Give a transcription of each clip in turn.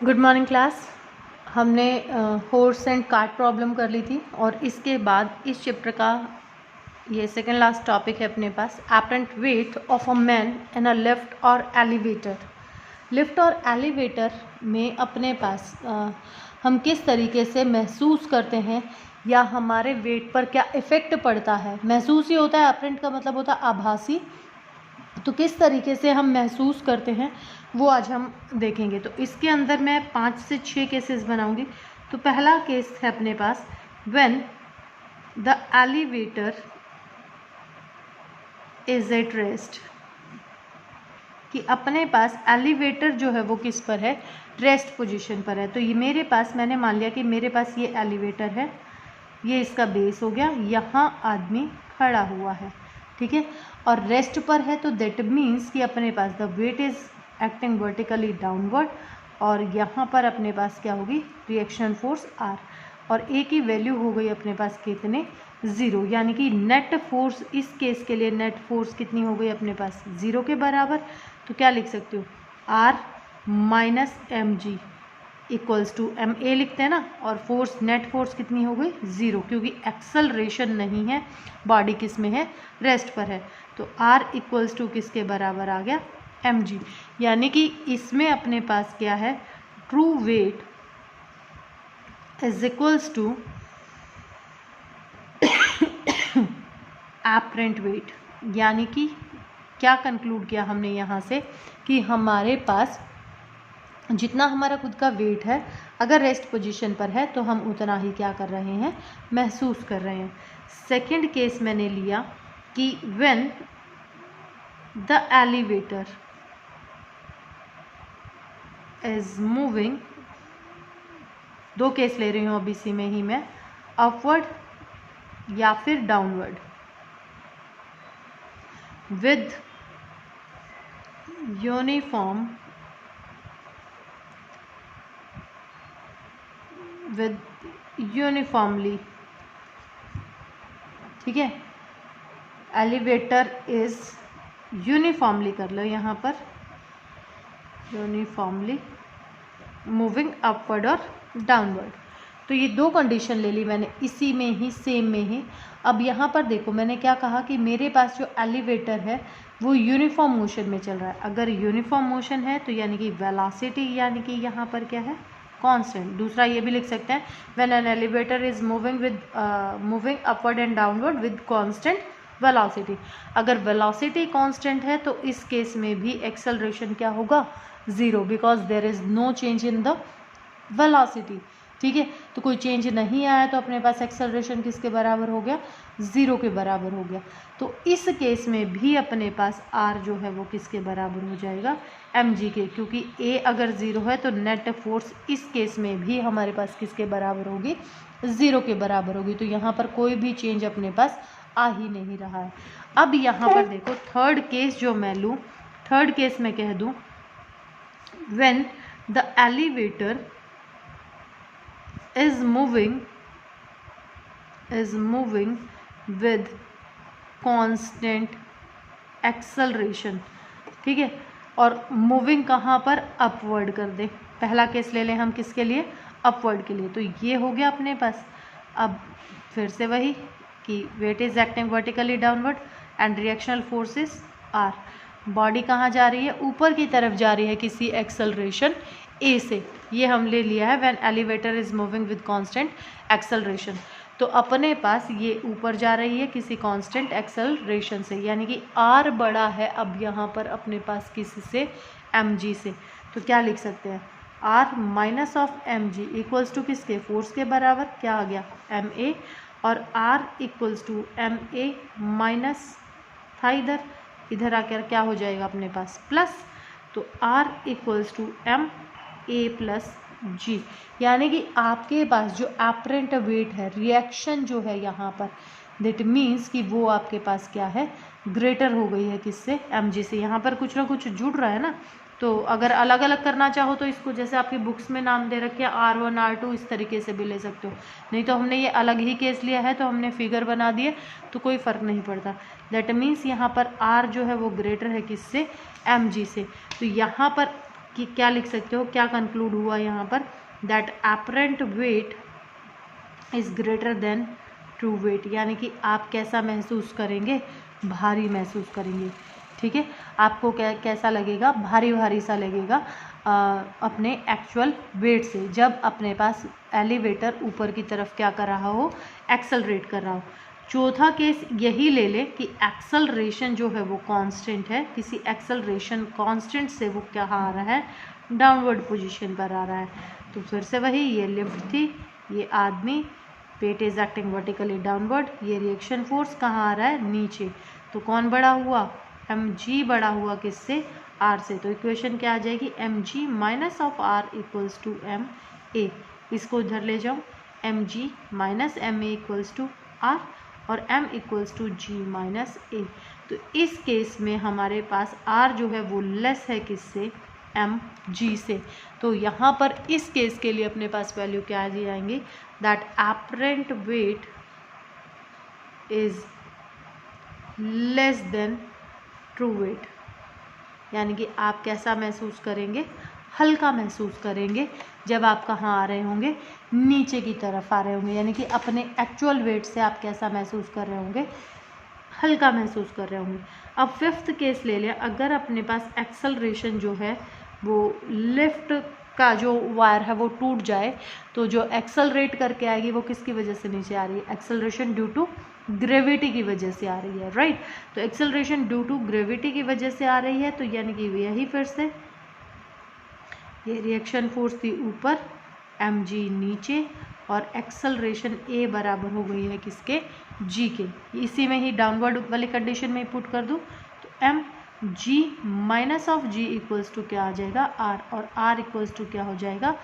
Good morning class. हमने horse and cart problem कर ली थी और इसके बाद इस चैप्टर का ये सेकेंड लास्ट टॉपिक है अपने पास, apparent weight of a man in a lift और एलिवेटर। लिफ्ट और एलिवेटर में अपने पास हम किस तरीके से महसूस करते हैं या हमारे वेट पर क्या इफ़ेक्ट पड़ता है। महसूस ही होता है, एपरेंट का मतलब होता है आभासी, तो किस तरीके से हम महसूस करते हैं वो आज हम देखेंगे। तो इसके अंदर मैं 5 से 6 केसेस बनाऊंगी। तो पहला केस है अपने पास, when the elevator is at rest, कि अपने पास एलिवेटर जो है वो किस पर है, रेस्ट पोजीशन पर है। तो ये मेरे पास, मैंने मान लिया कि मेरे पास ये एलिवेटर है, ये इसका बेस हो गया, यहाँ आदमी खड़ा हुआ है, ठीक है, और रेस्ट पर है। तो दैट मीन्स कि अपने पास the weight is acting vertically downward, और यहाँ पर अपने पास क्या होगी, रिएक्शन फोर्स आर, और ए की वैल्यू हो गई अपने पास कितने, 0, यानी कि नेट फोर्स इस केस के लिए नेट फोर्स कितनी हो गई अपने पास, 0 के बराबर। तो क्या लिख सकते हो, R minus M ji equals to M A लिखते हैं ना, और फोर्स नेट फोर्स कितनी हो गई, 0, क्योंकि एक्सेलरेशन नहीं है, बॉडी किस में है, रेस्ट पर है। तो आर इक्वल्स टू किसके बराबर आ गया, एम जी, यानी कि इसमें अपने पास क्या है, true weight is equals to apparent weight. यानी कि क्या कंक्लूड किया हमने यहाँ से, कि हमारे पास जितना हमारा खुद का वेट है अगर रेस्ट पोजीशन पर है तो हम उतना ही क्या कर रहे हैं, महसूस कर रहे हैं। सेकंड केस मैंने लिया कि when the elevator is moving, दो केस ले रही हूँ अब इसी में ही मैं, अपवर्ड या फिर डाउनवर्ड विद यूनिफॉर्म यूनिफॉर्मली, ठीक है, एलिवेटर इज यूनिफॉर्मली कर लो यहाँ पर, यूनिफॉर्मली मूविंग अपवर्ड और डाउनवर्ड। तो ये दो कंडीशन ले ली मैंने इसी में ही, सेम में ही। अब यहाँ पर देखो मैंने क्या कहा कि मेरे पास जो एलिवेटर है वो यूनिफॉर्म मोशन में चल रहा है। अगर यूनिफॉर्म मोशन है तो यानी कि वेलोसिटी, यानी कि यहाँ पर क्या है, कांस्टेंट। दूसरा ये भी लिख सकते हैं, when an elevator is moving upward and downward with constant velocity. अगर वेलोसिटी कांस्टेंट है तो इस केस में भी एक्सेलरेशन क्या होगा, 0, because there is no change in the velocity, ठीक है। तो कोई चेंज नहीं आया तो अपने पास एक्सेलरेशन किसके बराबर हो गया, 0 के बराबर हो गया। तो इस केस में भी अपने पास आर जो है वो किसके बराबर हो जाएगा, एम जी के, क्योंकि ए अगर 0 है तो नेट फोर्स इस केस में भी हमारे पास किसके बराबर होगी, 0 के बराबर होगी। तो यहाँ पर कोई भी चेंज अपने पास आ ही नहीं रहा है। अब यहाँ पर देखो थर्ड केस जो मैं लूँ, थर्ड केस में कह दूँ, when the elevator is moving with constant acceleration, ठीक है, और मूविंग कहाँ पर, अपवर्ड कर दे। पहला केस ले लें हम किसके लिए, अपवर्ड के लिए। तो ये हो गया अपने पास। अब फिर से वही कि weight is acting vertically downward and reactional forces are, body कहाँ जा रही है, ऊपर की तरफ जा रही है किसी एक्सेलरेशन ए से। ये हम ले लिया है when elevator is moving with constant acceleration. तो अपने पास ये ऊपर जा रही है किसी कांस्टेंट एक्सेलरेशन से, यानी कि आर बड़ा है अब यहाँ पर अपने पास किसी से, एम जी से। तो क्या लिख सकते हैं, R minus of m ji equals to किसके, फोर्स के बराबर, क्या आ गया, एम ए, और R equals to M a minus था इधर आकर क्या हो जाएगा अपने पास, प्लस। तो R equals to M a plus g, यानी कि आपके पास जो एपरेंट वेट है, रिएक्शन जो है यहाँ पर, दैट मीन्स कि वो आपके पास क्या है, ग्रेटर हो गई है किससे, एम जी से। यहाँ पर कुछ ना कुछ जुड़ रहा है ना, तो अगर अलग अलग करना चाहो तो इसको जैसे आपकी बुक्स में नाम दे रखे हैं R1 R2, इस तरीके से भी ले सकते हो। नहीं तो हमने ये अलग ही केस लिया है तो हमने फिगर बना दिए, तो कोई फ़र्क नहीं पड़ता। दैट मीन्स यहाँ पर R जो है वो ग्रेटर है किससे, एम जी से। तो यहाँ पर कि क्या लिख सकते हो, क्या कंक्लूड हुआ यहाँ पर, that apparent weight is greater than true weight, यानी कि आप कैसा महसूस करेंगे, भारी महसूस करेंगे। ठीक है, आपको कैसा लगेगा, भारी भारी सा लगेगा अपने एक्चुअल वेट से, जब अपने पास एलिवेटर ऊपर की तरफ क्या कर रहा हो, एक्सेलरेट कर रहा हो। चौथा केस यही ले ले कि एक्सेलरेशन जो है वो कांस्टेंट है, किसी एक्सेलरेशन कांस्टेंट से वो क्या आ रहा है, डाउनवर्ड पोजीशन पर आ रहा है। तो फिर से वही, ये लिफ्ट थी, ये आदमी, weight is acting vertically downward, ये रिएक्शन फोर्स कहाँ आ रहा है, नीचे। तो कौन बड़ा हुआ, mg बड़ा हुआ किससे, r से। तो इक्वेशन क्या आ जाएगी, mg minus of r equals to ma। इसको इधर ले जाओ, mg minus ma equals to r और m equals to g minus a। तो इस केस में हमारे पास r जो है वो लेस है किससे, mg से। तो यहाँ पर इस केस के लिए अपने पास वैल्यू क्या आ जाएंगी, that apparent weight is less than true weight, यानी कि आप कैसा महसूस करेंगे, हल्का महसूस करेंगे जब आप कहाँ आ रहे होंगे, नीचे की तरफ आ रहे होंगे, यानी कि अपने एक्चुअल वेट से आप कैसा महसूस कर रहे होंगे, हल्का महसूस कर रहे होंगे। अब फिफ्थ केस ले लें, अगर अपने पास एक्सेलरेशन जो है वो लिफ्ट का जो वायर है वो टूट जाए, तो जो एक्सेलरेट करके आएगी वो किसकी वजह से नीचे आ रही है, एक्सेलरेशन ड्यू टू ग्रेविटी की वजह से आ रही है, राइट। तो एक्सेलरेशन ड्यू टू ग्रेविटी की वजह से आ रही है, तो यानी कि यही फिर से ये रिएक्शन फोर्स थी ऊपर, mg नीचे, और एक्सेलरेशन a बराबर हो गई है किसके, g के। इसी में ही डाउनवर्ड वाली कंडीशन में पुट कर दूँ तो mg minus of g equals to क्या आ जाएगा, r, और r इक्वल्स टू क्या हो जाएगा,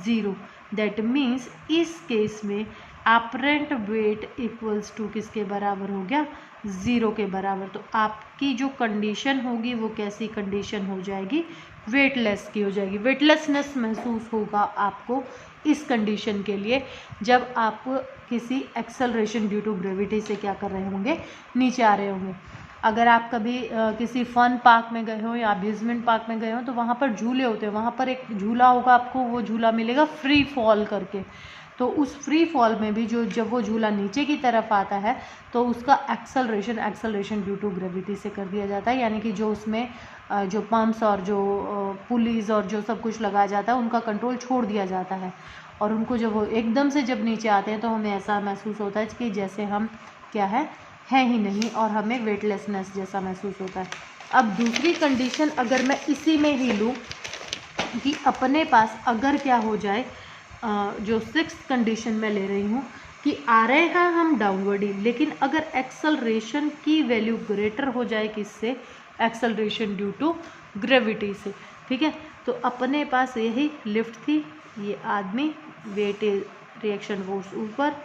0। दैट मीन्स इस केस में एपरेंट वेट इक्वल्स टू किसके बराबर हो गया, 0 के बराबर। तो आपकी जो कंडीशन होगी वो कैसी कंडीशन हो जाएगी, वेटलेस की हो जाएगी। वेटलेसनेस महसूस होगा आपको इस कंडीशन के लिए, जब आप किसी एक्सेलरेशन ड्यू टू ग्रेविटी से क्या कर रहे होंगे, नीचे आ रहे होंगे। अगर आप कभी किसी फन पार्क में गए हो या अम्यूज़मेंट पार्क में गए हो, तो वहाँ पर झूले होते हैं, वहाँ पर एक झूला होगा, आपको वो झूला मिलेगा फ्री फॉल करके। तो उस फ्री फॉल में भी जब वो झूला नीचे की तरफ आता है तो उसका एक्सेलरेशन ड्यू टू ग्रेविटी से कर दिया जाता है, यानी कि जो उसमें जो पंप्स और जो पुलीज और जो सब कुछ लगाया जाता है उनका कंट्रोल छोड़ दिया जाता है, और उनको जब वो एकदम से जब नीचे आते हैं तो हमें ऐसा महसूस होता है कि जैसे हम क्या है ही नहीं, और हमें वेटलेसनेस जैसा महसूस होता है। अब दूसरी कंडीशन अगर मैं इसी में ही लूँ कि अपने पास अगर क्या हो जाए, जो सिक्स्थ कंडीशन में ले रही हूँ कि आ रहे हैं हम डाउनवर्ड ही, लेकिन अगर एक्सेलरेशन की वैल्यू ग्रेटर हो जाए किससे, एक्सेलरेशन ड्यू टू ग्रेविटी से। ठीक है, तो अपने पास यही लिफ्ट थी, ये आदमी, वेट रिएक्शन फोर्स ऊपर,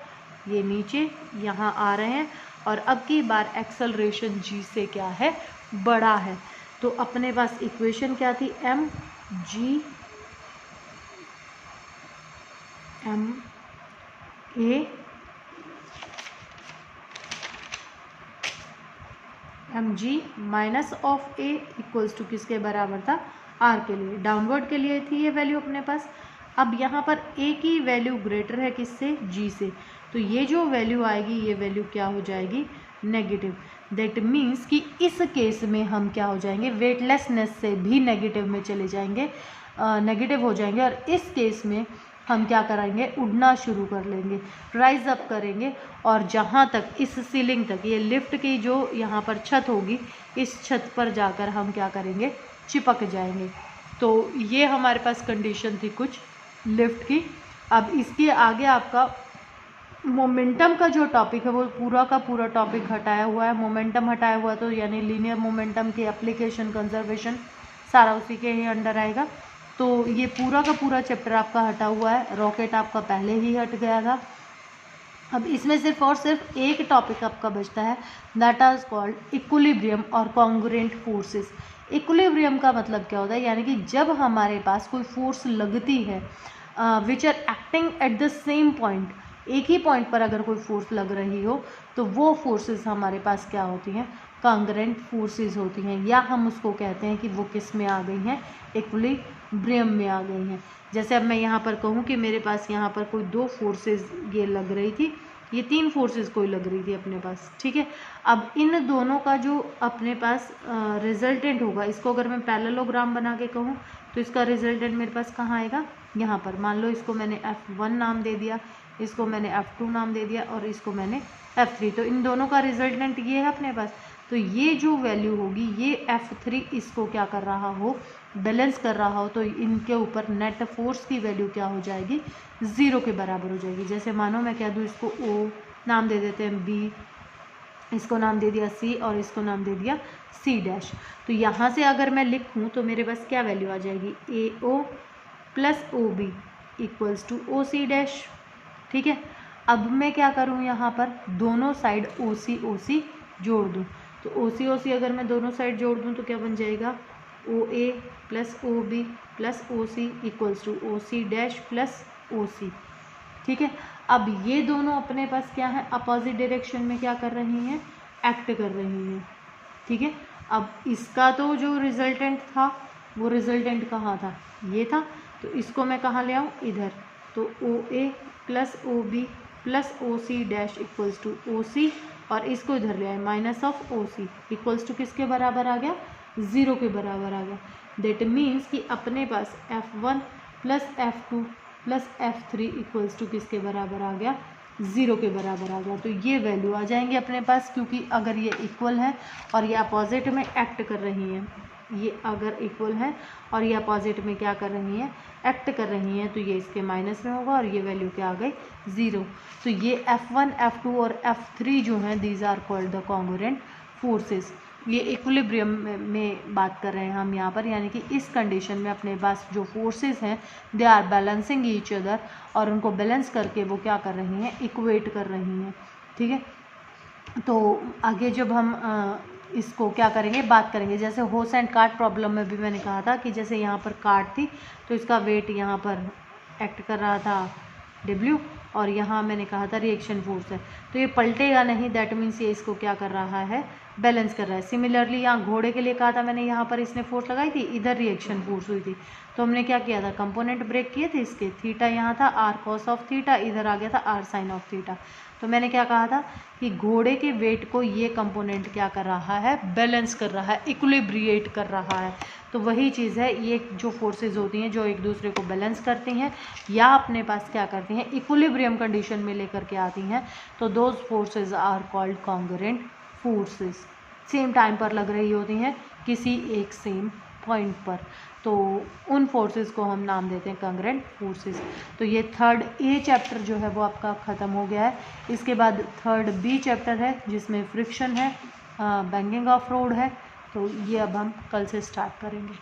ये नीचे, यहाँ आ रहे हैं, और अब की बार एक्सेलरेशन जी से क्या है, बड़ा है। तो अपने पास इक्वेशन क्या थी, M G M A mg minus of a equals to किसके बराबर था, r के लिए। डाउनवर्ड के लिए थी ये वैल्यू अपने पास। अब यहाँ पर a की वैल्यू ग्रेटर है किससे, g से, तो ये जो वैल्यू आएगी ये वैल्यू क्या हो जाएगी, नेगेटिव। दैट मीन्स कि इस केस में हम क्या हो जाएंगे, वेटलेसनेस से भी नेगेटिव में चले जाएंगे, नेगेटिव हो जाएंगे, और इस केस में हम क्या करेंगे, उड़ना शुरू कर लेंगे, राइज अप करेंगे, और जहाँ तक इस सीलिंग तक, ये लिफ्ट की जो यहाँ पर छत होगी, इस छत पर जाकर हम क्या करेंगे, चिपक जाएंगे। तो ये हमारे पास कंडीशन थी कुछ लिफ्ट की। अब इसके आगे आपका मोमेंटम का जो टॉपिक है वो पूरा का पूरा टॉपिक हटाया हुआ है। मोमेंटम हटाया हुआ तो यानी लीनियर मोमेंटम की एप्लीकेशन, कंजर्वेशन, सारा उसी के ही अंडर आएगा। तो ये पूरा का पूरा चैप्टर आपका हटा हुआ है। रॉकेट आपका पहले ही हट गया था। अब इसमें सिर्फ और सिर्फ एक टॉपिक आपका बचता है, दैट इज कॉल्ड इक्विलिब्रियम और कॉन्ग्रुएंट फोर्सेस। इक्विलिब्रियम का मतलब क्या होता है, यानी कि जब हमारे पास कोई फोर्स लगती है which are acting at the same point, एक ही पॉइंट पर अगर कोई फोर्स लग रही हो तो वो फोर्सेस हमारे पास क्या होती हैं, कॉन्ग्रुएंट फोर्सेस होती हैं, या हम उसको कहते हैं कि वो किस में आ गई हैं, इक्विलिब्रियम में आ गई हैं। जैसे अब मैं यहाँ पर कहूँ कि मेरे पास यहाँ पर कोई दो फोर्सेस ये लग रही थी, ये तीन फोर्सेस कोई लग रही थी अपने पास, ठीक है। अब इन दोनों का जो अपने पास रिजल्टेंट होगा, इसको अगर मैं पैरेललोग्राम बना के कहूँ तो इसका रिजल्टेंट मेरे पास कहाँ आएगा, यहाँ पर। मान लो इसको मैंने F1 नाम दे दिया, इसको मैंने F2 नाम दे दिया और इसको मैंने F3, तो इन दोनों का रिजल्टेंट ये है अपने पास। तो ये जो वैल्यू होगी, ये F3 इसको क्या कर रहा हो, बैलेंस कर रहा हो, तो इनके ऊपर नेट फोर्स की वैल्यू क्या हो जाएगी, 0 के बराबर हो जाएगी। जैसे मानो मैं कह दूँ इसको O नाम दे देते हैं, B इसको नाम दे दिया C और इसको नाम दे दिया C डैश। तो यहाँ से अगर मैं लिखूँ तो मेरे पास क्या वैल्यू आ जाएगी, AO plus OB equals to OC dash, ठीक है। अब मैं क्या करूँ, यहाँ पर दोनों साइड OC जोड़ दूँ, तो OC अगर मैं दोनों साइड जोड़ दूँ तो क्या बन जाएगा, OA plus OB plus OC equals to OC dash plus OC, ठीक है। अब ये दोनों अपने पास क्या है, अपोजिट डायरेक्शन में क्या कर रही हैं, एक्ट कर रही हैं, ठीक है। अब इसका तो जो रिजल्टेंट था वो रिजल्टेंट कहाँ था, ये था, तो इसको मैं कहाँ ले आऊँ, इधर। तो OA plus OB plus OC dash equals to OC और इसको इधर ले आए minus of OC equals to किसके बराबर आ गया, 0 के बराबर आ गया। दैट मीन्स कि अपने पास F1 plus F2 plus F3 equals to किसके बराबर आ गया, 0 के बराबर आ गया। तो ये वैल्यू आ जाएंगे अपने पास, क्योंकि अगर ये इक्वल है और ये अपोजिट में एक्ट कर रही हैं, ये अगर इक्वल है और ये अपोजिट में क्या कर रही हैं, एक्ट कर रही हैं, तो ये इसके माइनस में होगा और ये वैल्यू क्या आ गई, 0। तो ये F1 F2 और F3 जो हैं, these are called the congruent forces. ये इक्विलिब्रियम में बात कर रहे हैं हम यहाँ पर, यानी कि इस कंडीशन में अपने पास जो फोर्सेस हैं they are balancing each other, और उनको बैलेंस करके वो क्या कर रही हैं, इक्वेट कर रही हैं, ठीक है। तो आगे जब हम इसको क्या करेंगे, बात करेंगे, जैसे होस एंड कार्ट प्रॉब्लम में भी मैंने कहा था कि जैसे यहाँ पर कार्ट थी तो इसका वेट यहाँ पर एक्ट कर रहा था W, और यहाँ मैंने कहा था रिएक्शन फोर्स है, तो ये पलटेगा नहीं, दैट मीन्स ये इसको क्या कर रहा है, बैलेंस कर रहा है। सिमिलरली यहाँ घोड़े के लिए कहा था मैंने, यहाँ पर इसने फोर्स लगाई थी, इधर रिएक्शन फोर्स हुई थी, तो हमने क्या किया था, कंपोनेंट ब्रेक किए थे इसके, थीटा यहाँ था R cos ऑफ थीटा, इधर आ गया था R sin ऑफ थीटा। तो मैंने क्या कहा था कि घोड़े के वेट को ये कंपोनेंट क्या कर रहा है, बैलेंस कर रहा है, इक्विलिब्रिएट कर रहा है। तो वही चीज़ है, ये जो फोर्सेज होती हैं जो एक दूसरे को बैलेंस करती हैं या अपने पास क्या करती हैं, इक्विलिब्रियम कंडीशन में लेकर के आती हैं, तो those forces are called congruent forces. Same time पर लग रही होती हैं किसी एक सेम पॉइंट पर, तो उन फोर्सेस को हम नाम देते हैं कॉन्ग्रुएंट फोर्सेस। तो ये थर्ड A चैप्टर जो है वो आपका ख़त्म हो गया है। इसके बाद थर्ड B चैप्टर है जिसमें फ्रिक्शन है, बैंगिंग ऑफ रोड है, तो ये अब हम कल से स्टार्ट करेंगे।